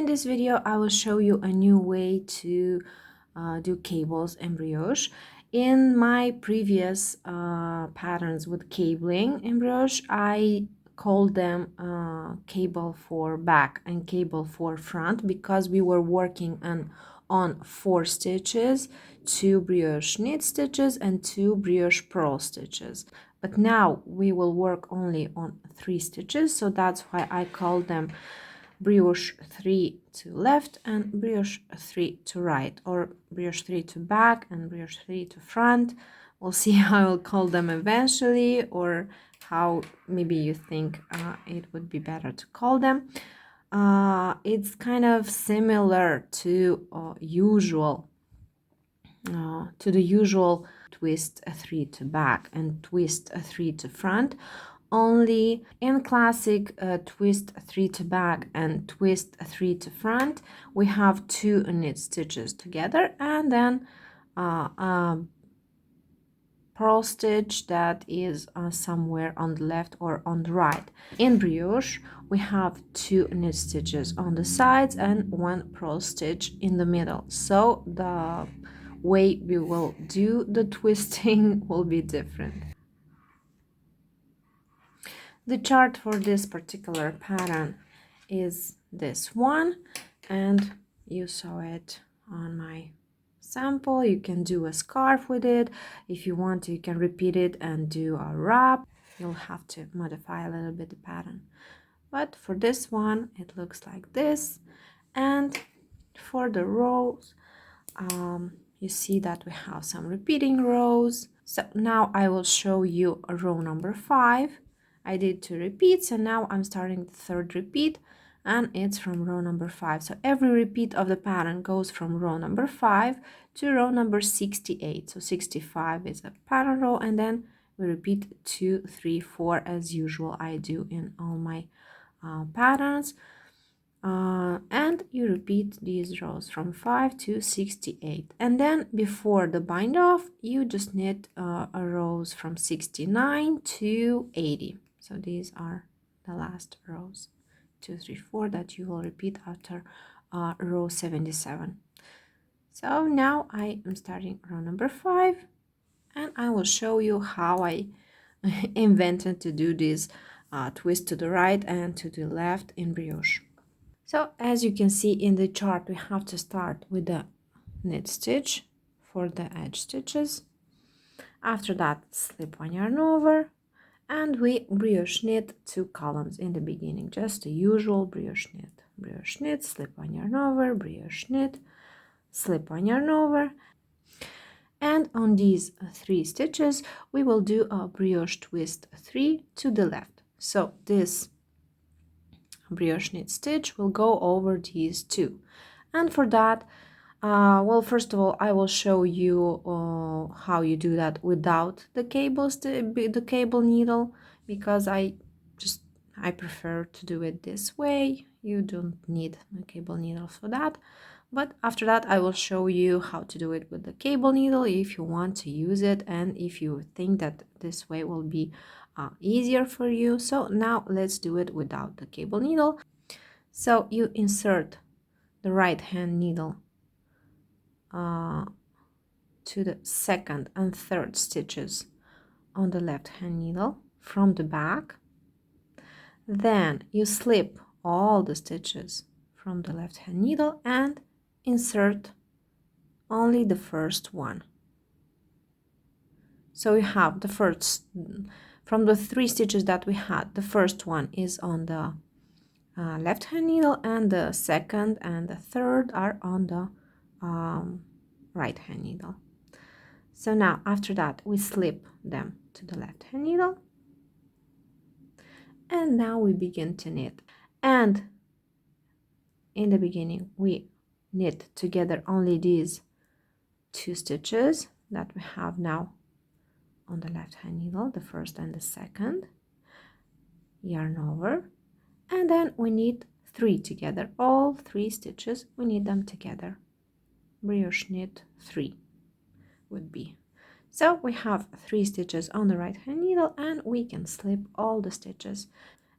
this video, I will show you a new way to do cables in brioche. In my previous patterns with cabling in brioche, I called them cable for back and cable for front because we were working on 4 stitches, 2 brioche knit stitches and 2 brioche purl stitches. But now we will work only on 3 stitches, so that's why I call them brioche 3 to left and brioche 3 to right, or brioche 3 to back and brioche 3 to front. We'll see how I'll call them eventually, or how maybe you think it would be better to call them. It's kind of similar to the usual twist a 3 to back and twist a 3 to front. Only in classic twist 3 to back and twist 3 to front, we have 2 knit stitches together and then a purl stitch that is somewhere on the left or on the right. In brioche, we have 2 knit stitches on the sides and 1 purl stitch in the middle. So the way we will do the twisting will be different. The chart for this particular pattern is this one, and you saw it on my sample. You can do a scarf with it. If you want to, you can repeat it and do a wrap. You'll have to modify a little bit the pattern. But for this one, it looks like this. And for the rows, you see that we have some repeating rows. So now I will show you a row number 5. I did 2 repeats and now I'm starting the 3rd repeat, and it's from row number 5. So every repeat of the pattern goes from row number 5 to row number 68. So 65 is a pattern row, and then we repeat 2, 3, 4 as usual I do in all my patterns. And you repeat these rows from 5 to 68, and then before the bind off you just knit rows from 69 to 80. So these are the last rows, 2, 3, 4, that you will repeat after row 77. So now I am starting row number 5, and I will show you how I invented to do this twist to the right and to the left in brioche. So as you can see in the chart, we have to start with the knit stitch for the edge stitches. After that, slip 1 yarn over, and we brioche knit 2 columns in the beginning, just the usual brioche knit, slip 1 yarn over, brioche knit, slip 1 yarn over. And on these 3 stitches, we will do a brioche twist 3 to the left. So this brioche knit stitch will go over these 2, and for that well, first of all I will show you how you do that without the cable needle, because I prefer to do it this way. You don't need a cable needle for that, but after that I will show you how to do it with the cable needle if you want to use it and if you think that this way will be easier for you. So now let's do it without the cable needle. So you insert the right hand needle to the 2nd and 3rd stitches on the left hand needle from the back. Then you slip all the stitches from the left hand needle and insert only the first one. So you have the first, from the 3 stitches that we had, the first one is on the left hand needle, and the 2nd and the 3rd are on the right hand needle. So now after that we slip them to the left hand needle, and now we begin to knit. And in the beginning we knit together only these 2 stitches that we have now on the left hand needle, the 1st and the 2nd, yarn over, and then we knit 3 together. All 3 stitches we knit them together. Brioche knit 3 would be. So we have 3 stitches on the right hand needle, and we can slip all the stitches.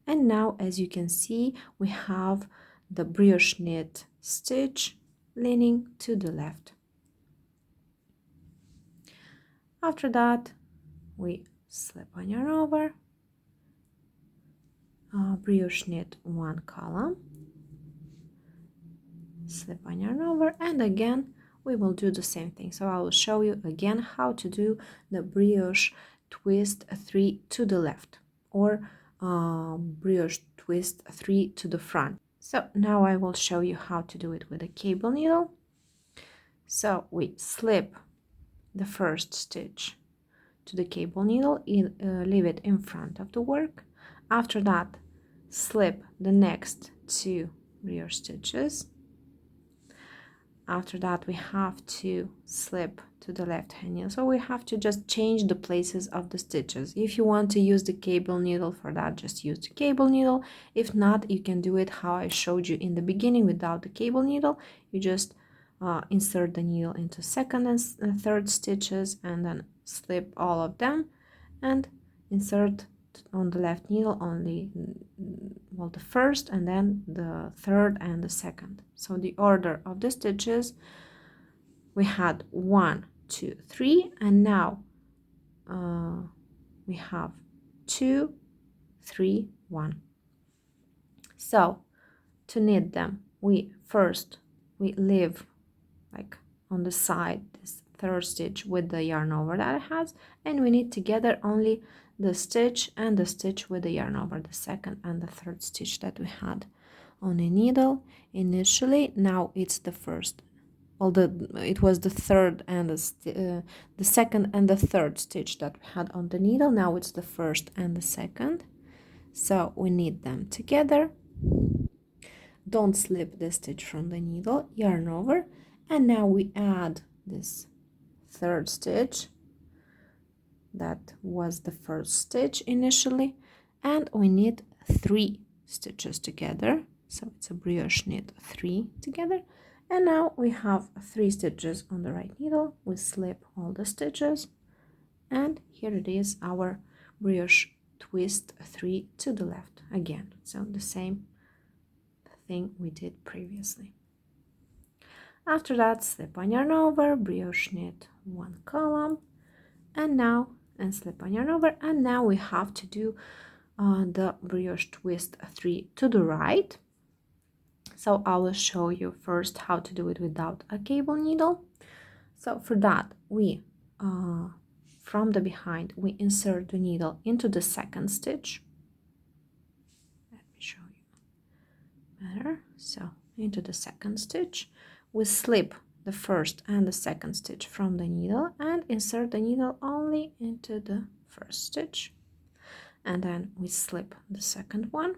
And now as you can see, we have the brioche knit stitch leaning to the left. After that, we slip on yarn over, brioche knit one column, slip on yarn over, and again we will do the same thing. So I will show you again how to do the brioche twist 3 to the left, or brioche twist 3 to the front. So now I will show you how to do it with a cable needle. So we slip the first stitch to the cable needle, leave it in front of the work. After that, slip the next 2 brioche stitches. After that, we have to slip to the left hand needle. So we have to just change the places of the stitches. If you want to use the cable needle for that, just use the cable needle. If not, you can do it how I showed you in the beginning without the cable needle. You just insert the needle into second and third stitches, and then slip all of them and insert on the left needle only, well, the first, and then the third and the second. So the order of the stitches, we had 1, 2, 3, and now we have 2, 3, 1. So to knit them, we leave like on the side this third stitch with the yarn over that it has, and we knit together only the stitch and the stitch with the yarn over, the second and the third stitch that we had on the needle initially. Now it's the first, well, it was the third and the second and the third stitch that we had on the needle. Now it's the first and the second, so we knit them together. Don't slip the stitch from the needle, yarn over, and now we add this third stitch that was the first stitch initially, and we knit 3 stitches together. So it's a brioche knit 3 together, and now we have 3 stitches on the right needle. We slip all the stitches, and here it is, our brioche twist 3 to the left again. So the same thing we did previously. After that, slip on yarn over, brioche knit 1 column, and slip on yarn over, and now we have to do the brioche twist 3 to the right. So I will show you first how to do it without a cable needle. So for that, we from the behind, we insert the needle into the second stitch. Let me show you better. So into the second stitch, we slip the first and the second stitch from the needle and insert the needle only into the first stitch, and then we slip the second one.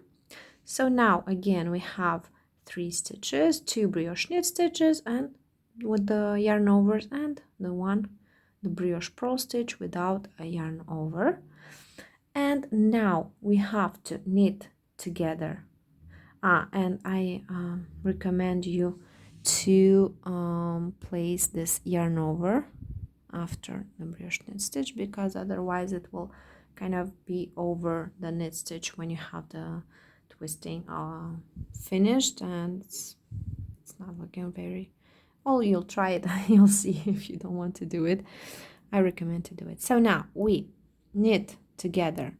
So now again we have 3 stitches, 2 brioche knit stitches and with the yarn overs, and the brioche purl stitch without a yarn over. And now we have to knit together, and I recommend you to place this yarn over after the brioche knit stitch, because otherwise it will kind of be over the knit stitch when you have the twisting finished, and it's not looking very well. You'll try it you'll see. If you don't want to do it, I recommend to do it. So now we knit together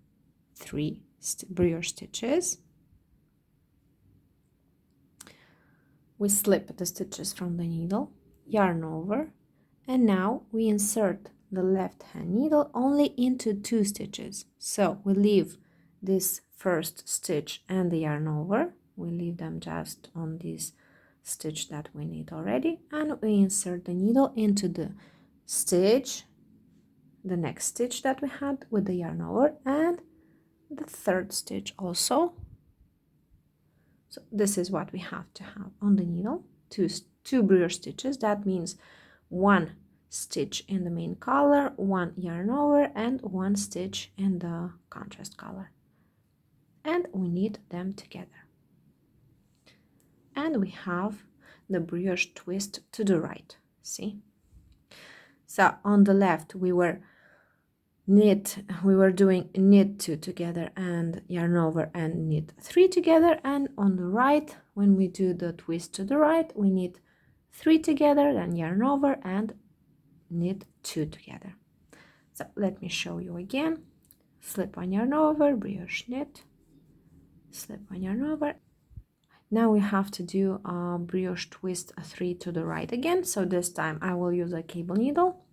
3 brioche stitches. We slip the stitches from the needle, yarn over, and now we insert the left hand needle only into 2 stitches. So we leave this first stitch and the yarn over, we leave them just on this stitch that we knit already, and we insert the needle into the stitch, the next stitch that we had with the yarn over, and the third stitch also. So this is what we have to have on the needle, two brioche stitches. That means 1 stitch in the main color, 1 yarn over, and 1 stitch in the contrast color. And we knit them together. And we have the brioche twist to the right, see? So on the left we were knit, we were doing knit 2 together and yarn over and knit 3 together, and on the right, when we do the twist to the right, we knit 3 together, then yarn over and knit 2 together. So let me show you again. Slip on, yarn over, brioche knit, slip on, yarn over. Now we have to do a brioche twist 3 to the right again, so this time I will use a cable needle.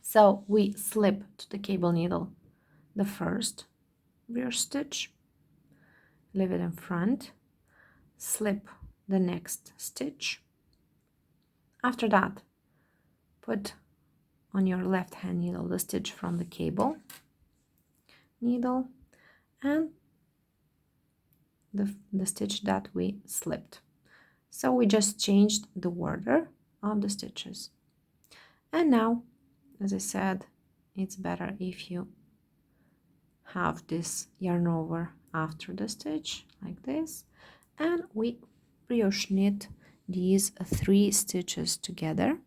So we slip to the cable needle the first brioche stitch, leave it in front, slip the next stitch. After that, put on your left hand needle the stitch from the cable needle and the stitch that we slipped. So we just changed the order of the stitches. And now, as I said, it's better if you have this yarn over after the stitch like this, and we brioche knit these 3 stitches together.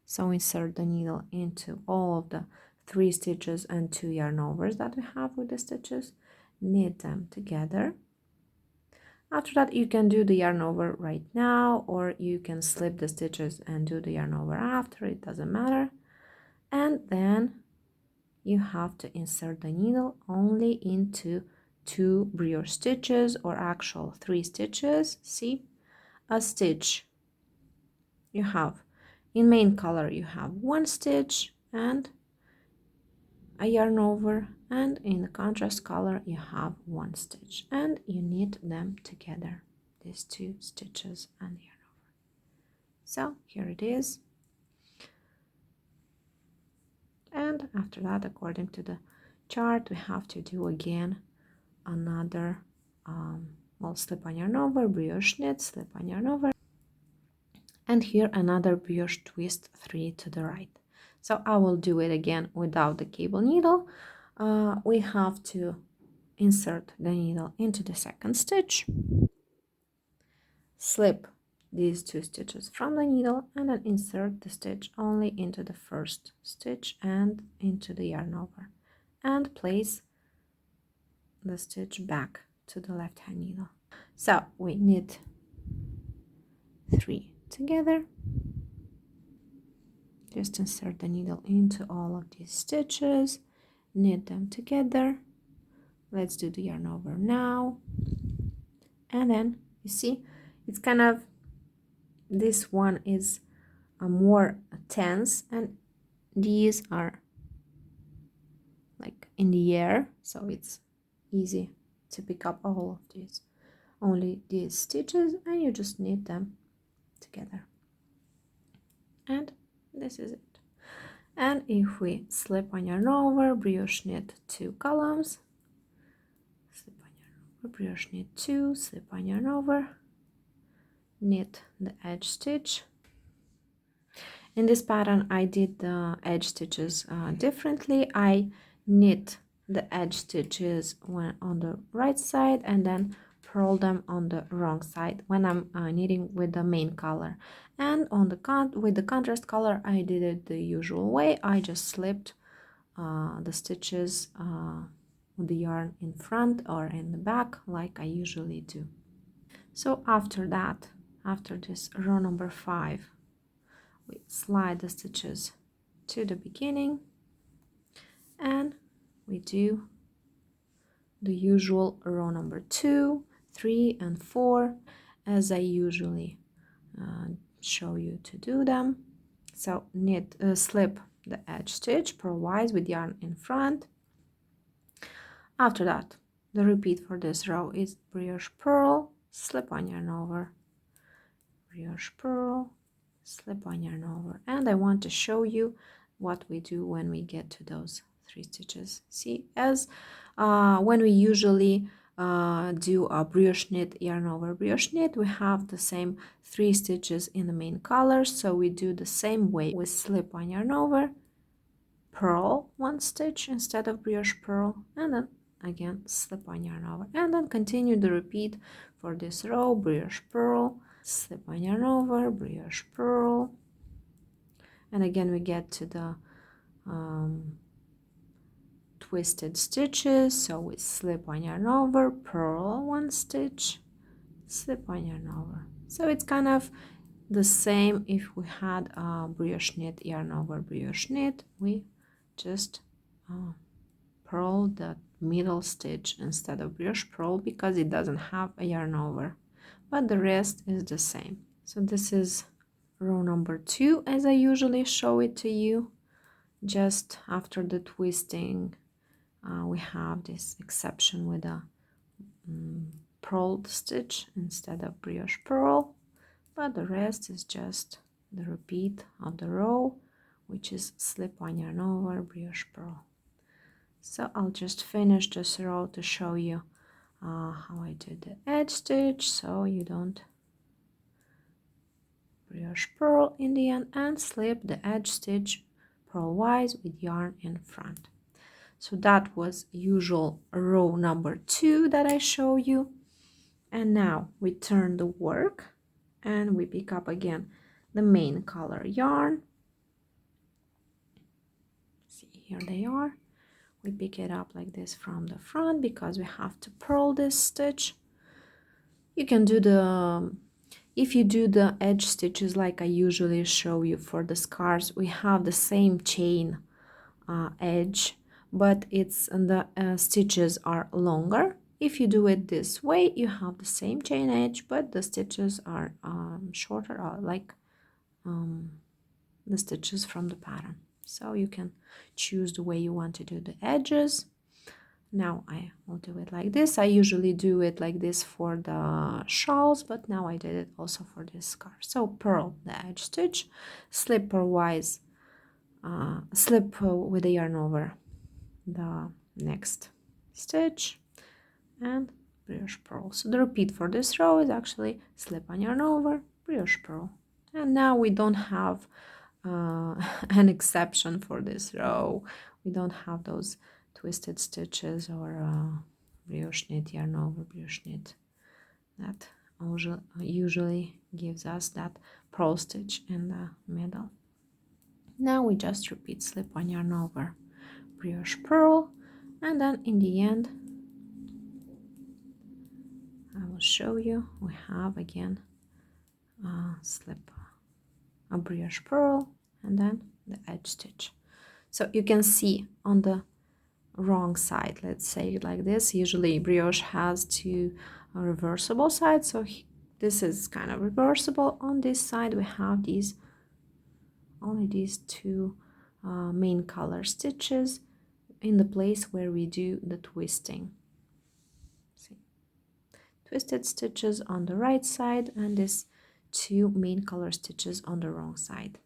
So insert the needle into all of the 3 stitches and 2 yarn overs that we have with the stitches, knit them together. After that, you can do the yarn over right now, or you can slip the stitches and do the yarn over after, it doesn't matter. And then you have to insert the needle only into 2 brioche stitches, or actual 3 stitches. See, a stitch you have in main color, you have 1 stitch and a yarn over, and in the contrast color you have 1 stitch, and you knit them together, these 2 stitches and yarn over. So here it is. And after that, according to the chart, we have to do again another well, slip on, yarn over, brioche knit, slip on, yarn over, and here another brioche twist 3 to the right. So I will do it again without the cable needle. We have to insert the needle into the second stitch, slip these 2 stitches from the needle, and then insert the stitch only into the first stitch and into the yarn over, and place the stitch back to the left hand needle. So we knit 3 together, just insert the needle into all of these stitches, knit them together. Let's do the yarn over now. And then you see it's kind of, this one is a more tense and these are like in the air, so it's easy to pick up all of these, only these stitches, and you just knit them together, and this is it. And if we slip on, yarn over, brioche knit 2 columns, slip on, yarn over, brioche knit 2, slip on, yarn over, knit the edge stitch. In this pattern I did the edge stitches differently. I knit the edge stitches when on the right side and then purl them on the wrong side when I'm knitting with the main color, and on the with the contrast color I did it the usual way. I just slipped the stitches with the yarn in front or in the back like I usually do. So after that, after this row number 5, we slide the stitches to the beginning and we do the usual row number 2, 3 and 4 as I usually show you to do them. So knit, slip the edge stitch purlwise with yarn in front. After that, the repeat for this row is brioche purl, slip on, yarn over, brioche purl, slip on, yarn over, and I want to show you what we do when we get to those 3 stitches. See, as when we usually do a brioche knit, yarn over, brioche knit, we have the same 3 stitches in the main color, so we do the same way. We slip on, yarn over, purl 1 stitch instead of brioche purl, and then again slip on, yarn over, and then continue the repeat for this row. Brioche purl, slip on, yarn over, brioche purl, and again we get to the twisted stitches, so we slip one yarn over, purl one stitch, slip one yarn over. So it's kind of the same if we had a brioche knit, yarn over brioche knit, we just purl the middle stitch instead of brioche purl because it doesn't have a yarn over, but the rest is the same. So this is row number 2 as I usually show it to you. Just after the twisting, we have this exception with a purled stitch instead of brioche purl, but the rest is just the repeat of the row, which is slip one yarn over, brioche purl. So I'll just finish this row to show you how I did the edge stitch, so you don't brioche purl in the end and slip the edge stitch purlwise with yarn in front. So that was usual row number 2 that I show you. And now we turn the work and we pick up again the main color yarn. See, here they are. We pick it up like this from the front because we have to purl this stitch. You can do the, if you do the edge stitches like I usually show you for the scarves, we have the same chain edge, but it's the stitches are longer. If you do it this way, you have the same chain edge, but the stitches are shorter, like the stitches from the pattern. So you can choose the way you want to do the edges. Now I will do it like this. I usually do it like this for the shawls, but now I did it also for this scarf. So purl the edge stitch, slip purlwise, slip with the yarn over the next stitch, and brioche purl. So the repeat for this row is actually slip one yarn over, brioche purl. And now we don't have an exception for this row. We don't have those twisted stitches or brioche knit, yarn over brioche knit. That usually gives us that purl stitch in the middle. Now we just repeat slip one yarn over, brioche purl, and then in the end I will show you we have again slip a brioche purl and then the edge stitch. So you can see on the wrong side, let's say it like this, usually brioche has two reversible sides, so this is kind of reversible. On this side we have these only these two main color stitches in the place where we do the twisting. See, twisted stitches on the right side and this two main color stitches on the wrong side.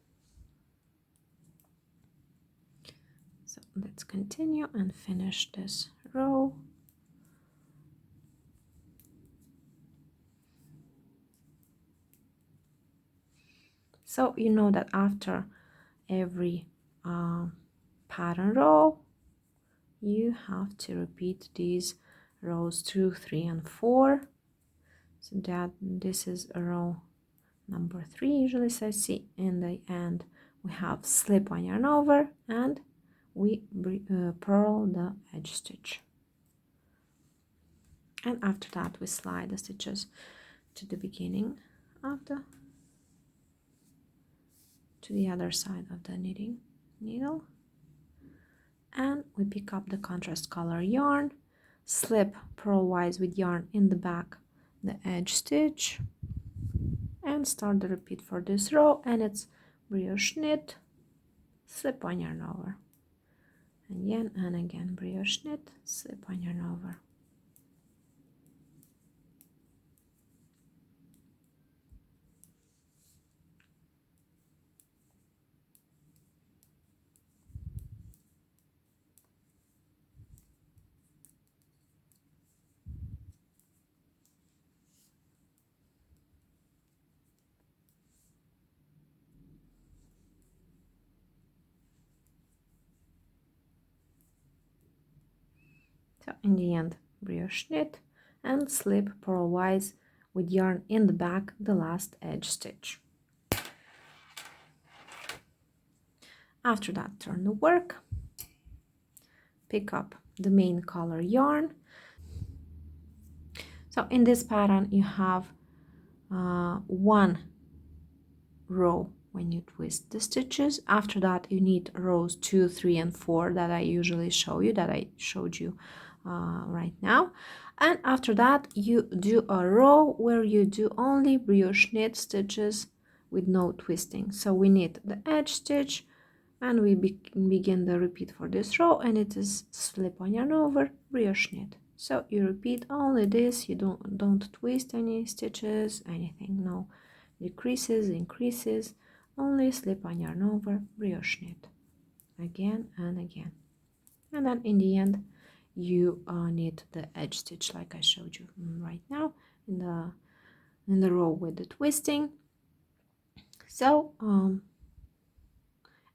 So let's continue and finish this row. So you know that after every pattern row you have to repeat these rows 2, 3, and 4. So that this is a row number 3 usually. So see in the end we have slip one yarn over and we purl the edge stitch, and after that we slide the stitches to the beginning of the to the other side of the knitting needle, and we pick up the contrast color yarn, slip purlwise with yarn in the back the edge stitch, and start the repeat for this row. And it's brioche knit, slip one yarn over, and again brioche knit, slip one yarn over. So in the end, brioche knit and slip purlwise with yarn in the back the last edge stitch. After that, turn the work pick up the main color yarn. So in this pattern you have one row when you twist the stitches. After that you need rows 2, 3 and 4 that I usually show you, that I showed you right now. And after that you do a row where you do only brioche knit stitches with no twisting. So we knit the edge stitch and we begin the repeat for this row, and it is slip on yarn over, brioche knit. So you repeat only this, you don't twist any stitches, anything, no decreases, increases, only slip on yarn over, brioche knit, again and again. And then in the end you knit the edge stitch like I showed you right now in the row with the twisting. So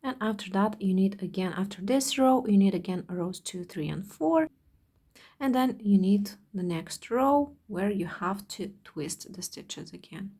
and after that you need again, after this row you need again rows 2, 3 and 4, and then you need the next row where you have to twist the stitches again.